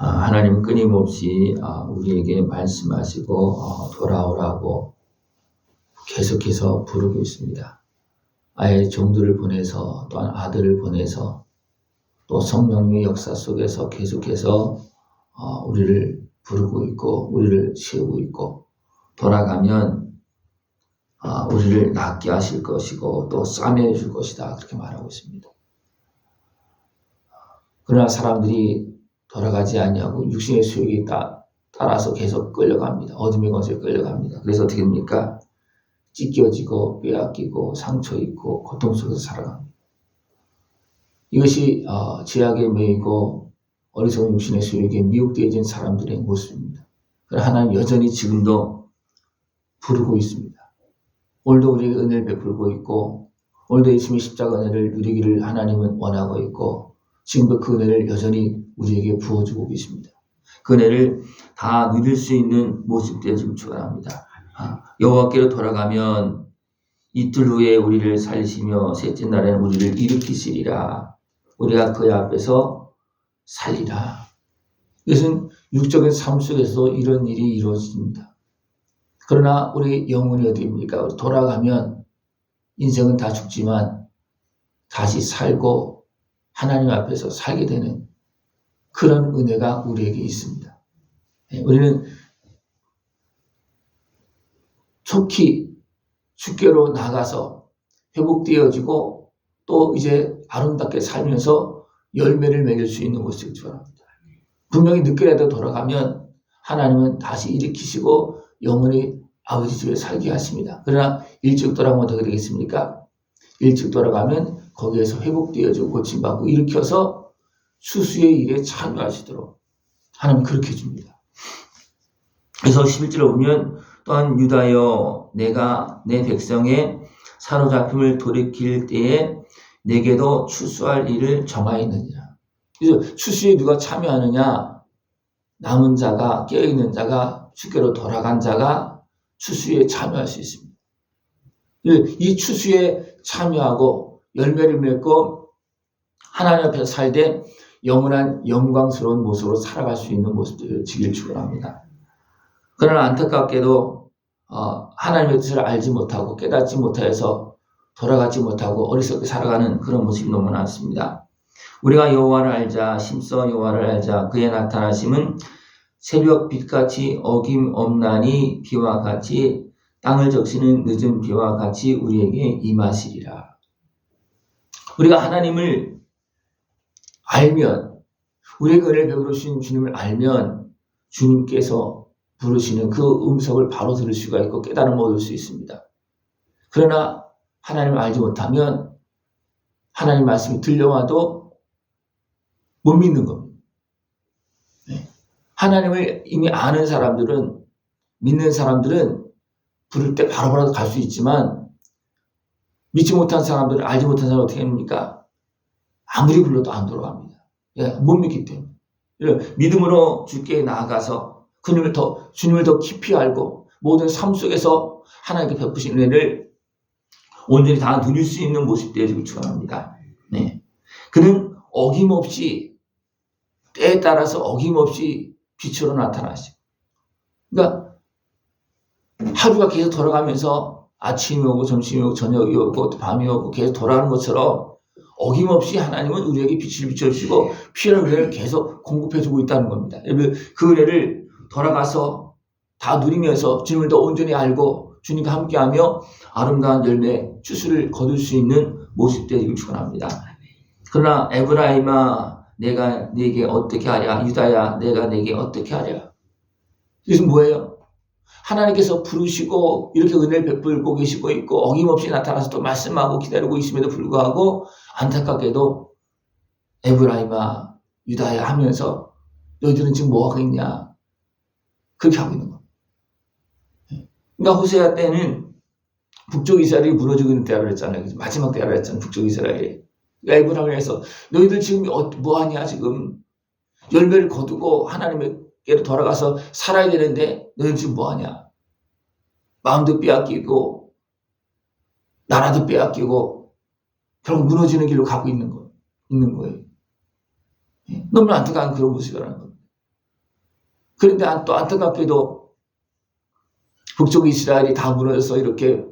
하나님은 끊임없이 우리에게 말씀하시고 돌아오라고 계속해서 부르고 있습니다. 아예 종들을 보내서 또한 아들을 보내서 또 성령의 역사 속에서 계속해서 우리를 부르고 있고 우리를 세우고 있고 돌아가면 우리를 낫게 하실 것이고 또 싸매어 줄 것이다 그렇게 말하고 있습니다. 그러나 사람들이 돌아가지 아니하고 육신의 수욕에 따라서 계속 끌려갑니다. 어둠의 권세에 끌려갑니다. 그래서 어떻게 됩니까? 찢겨지고 빼앗기고 상처 입고 고통 속에서 살아갑니다. 이것이 죄악에 매이고 어리석은 육신의 수욕에 미혹되어진 사람들의 모습입니다. 그러나 하나님 여전히 지금도 부르고 있습니다. 오늘도 우리에게 은혜를 베풀고 있고 오늘도 예수님의 십자가 은혜를 누리기를 하나님은 원하고 있고 지금도 그 은혜를 여전히 우리에게 부어주고 계십니다. 그 은혜를 다 누릴 수 있는 모습들을 지금 축원합니다. 여호와께로 돌아가면 이틀 후에 우리를 살리시며 셋째 날에는 우리를 일으키시리라. 우리가 그의 앞에서 살리라. 이것은 육적인 삶 속에서 이런 일이 이루어집니다. 그러나 우리 영혼이 어디입니까? 돌아가면 인생은 다 죽지만 다시 살고 하나님 앞에서 살게 되는 그런 은혜가 우리에게 있습니다. 우리는 속히 주께로 나가서 회복되어지고 또 이제 아름답게 살면서 열매를 맺을 수 있는 것을 축원합니다. 분명히 늦게라도 돌아가면 하나님은 다시 일으키시고 영원히 아버지 집에 살게 하십니다. 그러나 일찍 돌아가면 어떻게 되겠습니까? 일찍 돌아가면 거기에서 회복되어지고 고침받고 일으켜서 수수의 일에 참여하시도록 하나님 그렇게 해줍니다. 그래서 11절에 보면 또한 유다여 내가 내 백성의 사로잡힘을 돌이킬 때에 내게도 추수할 일을 정하였느니라. 그래서 추수에 누가 참여하느냐? 남은 자가 깨어있는 자가 주께로 돌아간 자가 추수에 참여할 수 있습니다. 이 추수에 참여하고 열매를 맺고 하나님 앞에서 살되 영원한 영광스러운 모습으로 살아갈 수 있는 모습들을 지길 축원합니다. 그러나 안타깝게도 하나님의 뜻을 알지 못하고 깨닫지 못해서 돌아가지 못하고 어리석게 살아가는 그런 모습이 너무 많습니다. 우리가 여호와를 알자 심써 여호와를 알자 그의 나타나심은 새벽 빛같이 어김없나니 비와 같이 땅을 적시는 늦은 비와 같이 우리에게 임하시리라. 우리가 하나님을 알면 우리에게 은혜를 베풀으신 주님을 알면 주님께서 부르시는 그 음성을 바로 들을 수가 있고 깨달음을 얻을 수 있습니다. 그러나 하나님을 알지 못하면 하나님 말씀이 들려와도 못 믿는 겁니다. 하나님을 이미 아는 사람들은 믿는 사람들은 부를 때 바로바로 갈 수 있지만 믿지 못한 사람들은 알지 못한 사람은 어떻게 합니까? 아무리 불러도 안 돌아갑니다. 못 믿기 때문에. 믿음으로 주께 나아가서 주님을 더 깊이 알고 모든 삶 속에서 하나님께 베푸신 은혜를 온전히 다 누릴 수 있는 모습들을 지금 축원합니다. 그는 어김없이 때에 따라서 어김없이 빛으로 나타나시고 그러니까 하루가 계속 돌아가면서 아침이 오고 점심이 오고 저녁이 오고 밤이 오고 계속 돌아가는 것처럼 어김없이 하나님은 우리에게 빛을 비춰주시고 필요한 은혜를 계속 공급해주고 있다는 겁니다. 그 은혜를 돌아가서 다 누리면서 주님을 더 온전히 알고 주님과 함께하며 아름다운 열매 추수를 거둘 수 있는 모습들을 축원합니다. 그러나 에브라임아 내가 네게 어떻게 하랴 유다야 내가 네게 어떻게 하랴. 이것은 뭐예요? 하나님께서 부르시고 이렇게 은혜를 베풀고 계시고 있고 어김없이 나타나서 또 말씀하고 기다리고 있음에도 불구하고 안타깝게도 에브라임아 유다야 하면서 너희들은 지금 뭐하고 있냐 그렇게 하고 있는 겁니다. 그러니까 호세아 때는 북쪽 이스라엘이 무너지고 있는 때라 그랬잖아요. 마지막 때라 그랬잖아요. 북쪽 이스라엘이. 그러니까 에브라임을 해서 너희들 지금 뭐하냐 지금 열매를 거두고 하나님께로 돌아가서 살아야 되는데 너희들 지금 뭐하냐 마음도 빼앗기고 나라도 빼앗기고 결국 무너지는 길로 가고 있는 거예요. 너무나 안타까운 그런 모습이라는 겁니다. 그런데 또 안타깝게도 북쪽 이스라엘이 다 무너져서 이렇게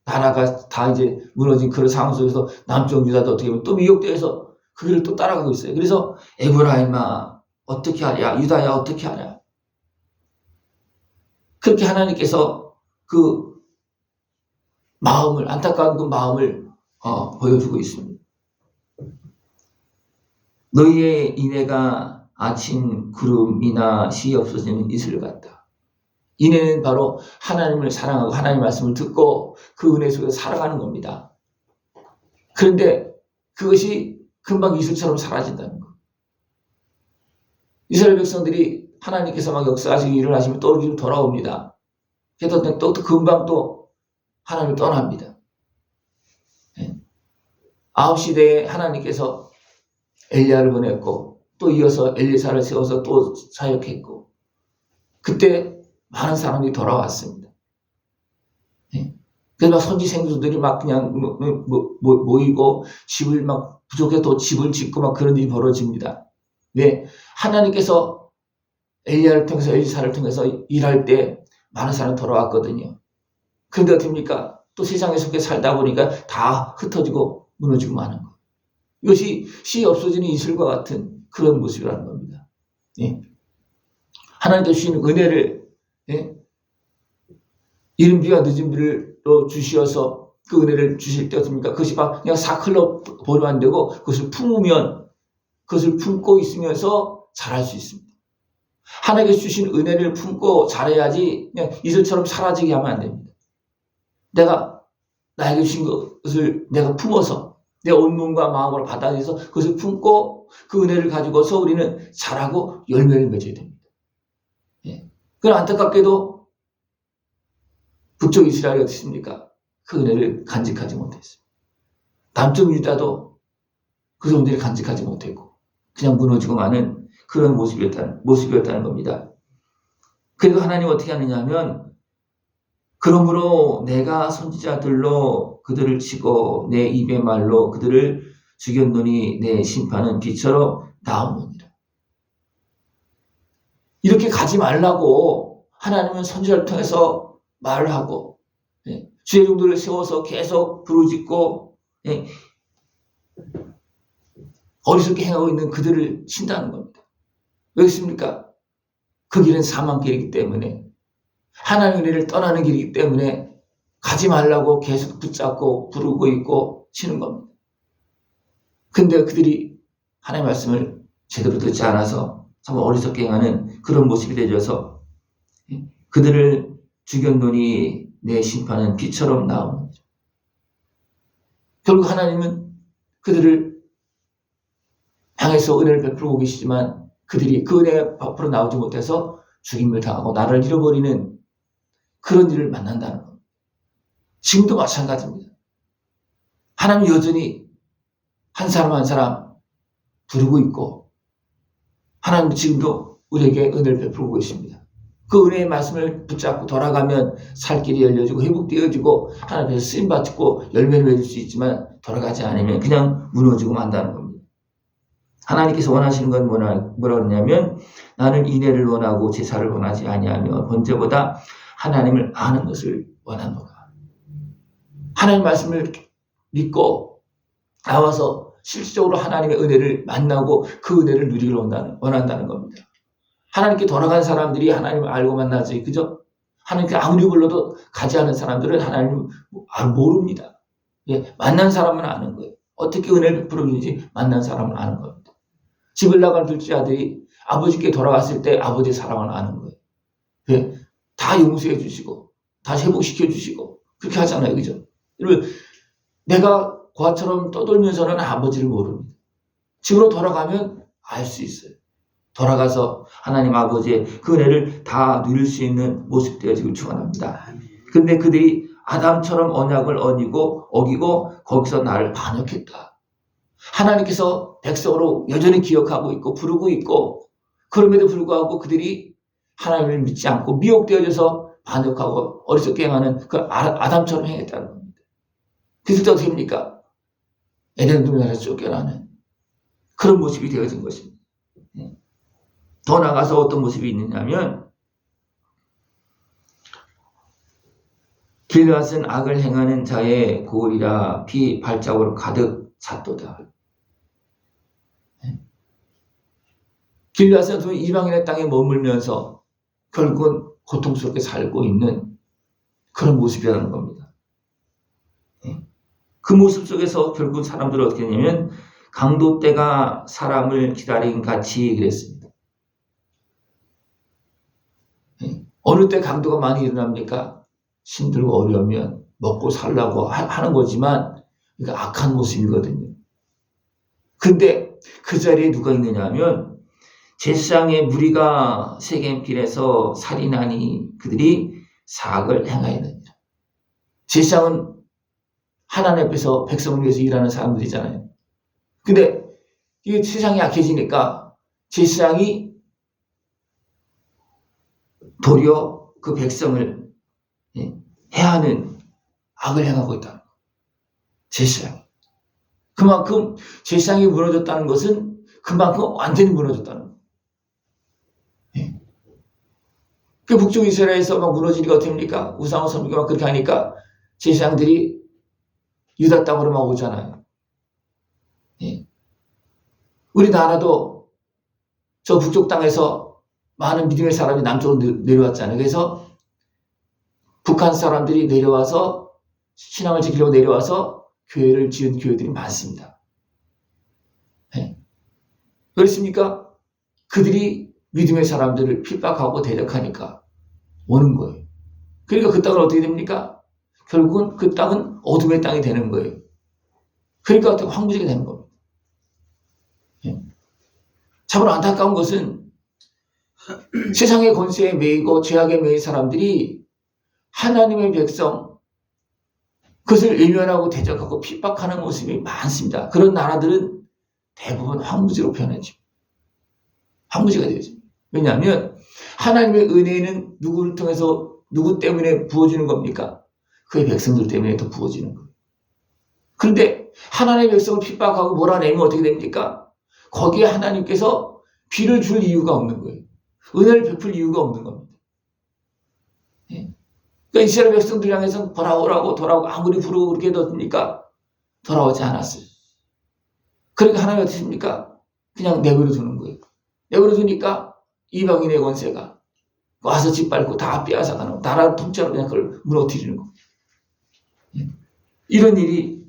나라가 다 이제 무너진 그런 상황 속에서 남쪽 유다도 어떻게 보면 또 미혹되어서 그 길을 또 따라가고 있어요. 그래서 에브라임아 어떻게 하랴, 유다야 어떻게 하랴. 그렇게 하나님께서 그 마음을, 안타까운 그 마음을 보여주고 있습니다. 너희의 인애가 아침 구름이나 시 없어지는 이슬 같다. 인애는 바로 하나님을 사랑하고 하나님 말씀을 듣고 그 은혜 속에서 살아가는 겁니다. 그런데 그것이 금방 이슬처럼 사라진다는 것. 이스라엘 백성들이 하나님께서 막 역사하시고 일을 하시면 또 여기로 돌아옵니다. 그래도 또 금방 또 하나님을 떠납니다. 9시대에 하나님께서 엘리야를 보냈고 또 이어서 엘리사를 세워서 또 사역했고 그때 많은 사람들이 돌아왔습니다. 그래서 막 선지 생수들이 막 그냥 모이고 집을 막 부족해서 또 집을 짓고 막 그런 일이 벌어집니다. 왜? 하나님께서 엘리야를 통해서 엘리사를 통해서 일할 때 많은 사람이 돌아왔거든요. 그런데 어떻습니까? 또 세상에 속에 살다 보니까 다 흩어지고 무너지고 마는 거. 이것이 씨 없어지는 이슬과 같은 그런 모습이라는 겁니다. 예. 하나님께서 주시는 은혜를 이른 비와 늦은 비를 주시어서 그 은혜를 주실 때 어떻습니까? 그것이 그냥 사클로 버리면 안 되고 그것을 품으면 그것을 품고 있으면서 잘할 수 있습니다. 하나님께서 주신 은혜를 품고 잘해야지 그냥 이슬처럼 사라지게 하면 안 됩니다. 내가 나에게 주신 것을 내가 품어서 내 온몸과 마음으로 받아들여서 그것을 품고 그 은혜를 가지고서 우리는 잘하고 열매를 맺어야 됩니다. 예. 그러나 안타깝게도 북쪽 이스라엘이 어떻습니까? 그 은혜를 간직하지 못했습니다. 남쪽 유다도 그 사람들이 간직하지 못했고 그냥 무너지고 마는 그런 모습이었다는 겁니다. 그리고 하나님은 어떻게 하느냐 하면 그러므로 내가 선지자들로 그들을 치고 내 입의 말로 그들을 죽였노니 내 심판은 비처럼 나오느니라. 이렇게 가지 말라고 하나님은 선지자를 통해서 말을 하고 주의 종들을 세워서 계속 부르짖고 어리석게 행하고 있는 그들을 친다는 겁니다. 왜 그렇습니까? 그 길은 사망길이기 때문에 하나님의 은혜를 떠나는 길이기 때문에 가지 말라고 계속 붙잡고 부르고 있고 치는 겁니다. 근데 그들이 하나님의 말씀을 제대로 듣지 않아서 정말 어리석게 행하는 그런 모습이 되어서 그들을 죽였노니 내 심판은 비처럼 나오느니라. 결국 하나님은 그들을 향해서 은혜를 베풀고 계시지만 그들이 그 은혜 앞으로 나오지 못해서 죽임을 당하고 나를 잃어버리는 그런 일을 만난다는 겁니다. 지금도 마찬가지입니다. 하나님 여전히 한 사람 한 사람 부르고 있고 하나님 지금도 우리에게 은혜를 베풀고 계십니다. 그 은혜의 말씀을 붙잡고 돌아가면 살 길이 열려지고 회복되어지고 하나님께서 쓰임받고 열매를 맺을 수 있지만 돌아가지 않으면 그냥 무너지고 만다는 겁니다. 하나님께서 원하시는 건 뭐라 그러냐면 나는 인애를 원하고 제사를 원하지 아니하며 번제보다 하나님을 아는 것을 원하노라. 하나님 말씀을 믿고 나와서 실질적으로 하나님의 은혜를 만나고 그 은혜를 누리길 원한다는 겁니다. 하나님께 돌아간 사람들이 하나님을 알고 만나지, 그죠? 하나님께 아무리 불러도 가지 않은 사람들은 하나님을 모릅니다. 예, 만난 사람은 아는 거예요. 어떻게 은혜를 베풀어 주는지 만난 사람은 아는 겁니다. 집을 나간 둘째 아들이 아버지께 돌아갔을 때 아버지의 사랑을 아는 거예요. 예, 다 용서해 주시고 다시 회복시켜 주시고 그렇게 하잖아요, 그죠? 내가 고아처럼 떠돌면서는 아버지를 모릅니다. 집으로 돌아가면 알 수 있어요. 돌아가서 하나님 아버지의 그 은혜를 다 누릴 수 있는 모습 되어지길 축원합니다. 근데 그들이 아담처럼 언약을 어기고 거기서 나를 반역했다. 하나님께서 백성으로 여전히 기억하고 있고 부르고 있고 그럼에도 불구하고 그들이 하나님을 믿지 않고 미혹되어져서 반역하고 어리석게 행하는 그 아담처럼 행했다는 겁니다. 그래서 어떻게 됩니까? 에덴 동산에서 쫓겨나는 그런 모습이 되어진 것입니다. 더 나가서 어떤 모습이 있느냐면 길앗은 악을 행하는 자의 고울이라 피 발자국으로 가득 찼도다. 길앗은 이방인의 땅에 머물면서 결국은 고통스럽게 살고 있는 그런 모습이라는 겁니다. 그 모습 속에서 결국 사람들은 어떻게 했냐면 강도 때가 사람을 기다린 같이 그랬습니다. 어느 때 강도가 많이 일어납니까? 힘들고 어려우면 먹고 살라고 하는 거지만 그러니까 악한 모습이거든요. 근데 그 자리에 누가 있느냐 하면 제사장의 무리가 세겜길에서 살인하니 그들이 사악을 행하였느니라. 제사장은 하나님 앞에서 백성을 위해서 일하는 사람들이잖아요. 근데 이 세상이 약해지니까 제사장이 도리어 그 백성을 해하는 악을 행하고 있다는 거예요. 제사장이. 그만큼 제사장이 무너졌다는 것은 그만큼 완전히 무너졌다는 거예요. 그 북쪽 이스라엘에서 막 무너지니까 어떻게 됩니까? 우상을 섬기고 막 그렇게 하니까 제사장들이 유다 땅으로 막 오잖아요. 우리나라도 저 북쪽 땅에서 많은 믿음의 사람이 남쪽으로 내려왔잖아요. 그래서 북한 사람들이 내려와서 신앙을 지키려고 내려와서 교회를 지은 교회들이 많습니다. 그렇습니까? 그들이 믿음의 사람들을 핍박하고 대적하니까 오는 거예요. 그러니까 그 땅은 어떻게 됩니까? 결국은 그 땅은 어둠의 땅이 되는 거예요. 그러니까 어떻게 황무지가 되는 겁니다. 참으로 안타까운 것은 세상의 권세에 매이고 죄악에 매인 사람들이 하나님의 백성 그것을 외면하고 대적하고 핍박하는 모습이 많습니다. 그런 나라들은 대부분 황무지로 변하죠. 황무지가 되죠. 왜냐하면 하나님의 은혜는 누구를 통해서 누구 때문에 부어지는 겁니까? 그의 백성들 때문에 더 부어지는 거예요. 그런데 하나님의 백성을 핍박하고 몰아내면 어떻게 됩니까? 거기에 하나님께서 비를 줄 이유가 없는 거예요. 은혜를 베풀 이유가 없는 겁니다. 그러니까 이스라엘 백성들 향해서 돌아오라고 아무리 부르고 그렇게 해뒀습니까? 돌아오지 않았어요. 그러니까 하나님이 어떻게 합니까? 그냥 내버려 두는 거예요. 내버려 두니까 이방인의 권세가 와서 짓밟고 다 빼앗아가는 나라 통째로 그냥 그걸 무너뜨리는 거예요. 이런 일이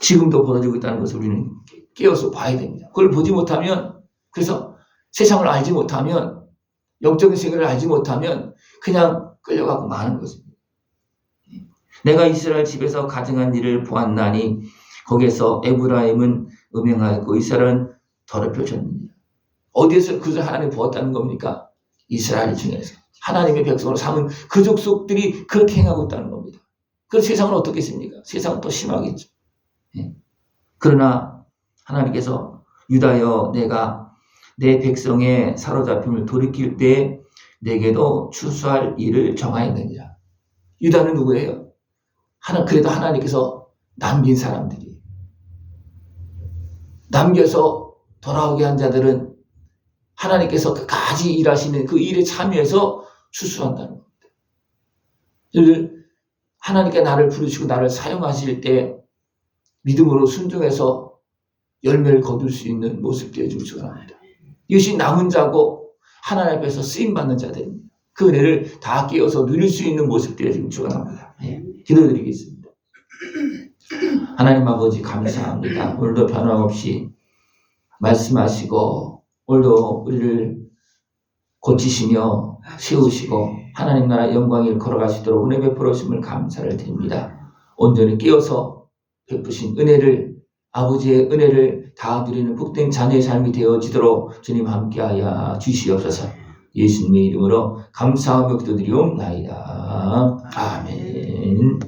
지금도 벌어지고 있다는 것을 우리는 깨어서 봐야 됩니다. 그걸 보지 못하면, 그래서 세상을 알지 못하면, 영적인 세계를 알지 못하면 그냥 끌려가고 마는 것입니다. 내가 이스라엘 집에서 가증한 일을 보았나니 거기에서 에브라임은 음행하였고 이스라엘은 더럽혀졌느니라. 어디에서 그것을 하나님이 보았다는 겁니까? 이스라엘 중에서 하나님의 백성으로 삼은 그 족속들이 그렇게 행하고 있다는 겁니다. 그럼 세상은 어떻겠습니까? 세상은 또 심하겠죠. 그러나 하나님께서 유다여 내가 내 백성의 사로잡힘을 돌이킬 때 내게도 추수할 일을 정하였느니라. 유다는 누구예요? 그래도 하나님께서 남긴 사람들이. 남겨서 돌아오게 한 자들은 하나님께서 끝까지 일하시는 그 일에 참여해서 추수한다는 겁니다. 하나님께 나를 부르시고 나를 사용하실 때 믿음으로 순종해서 열매를 거둘 수 있는 모습 되어주기 축원합니다. 이것이 남은 자고 하나님 앞에서 쓰임받는 자들입니다. 그 은혜를 다 깨어서 누릴 수 있는 모습 되어주기 축원합니다. 기도드리겠습니다. 하나님 아버지 감사합니다. 오늘도 변함없이 말씀하시고 오늘도 우리를 고치시며 세우시고 하나님 나라 영광을 걸어갈 수 있도록 은혜 베풀어 주심을 감사를 드립니다. 온전히 깨어서 베푸신 은혜를 아버지의 은혜를 다 누리는 복된 자녀의 삶이 되어지도록 주님 함께하여 주시옵소서. 예수님의 이름으로 감사하며 기도드리옵나이다. 아멘.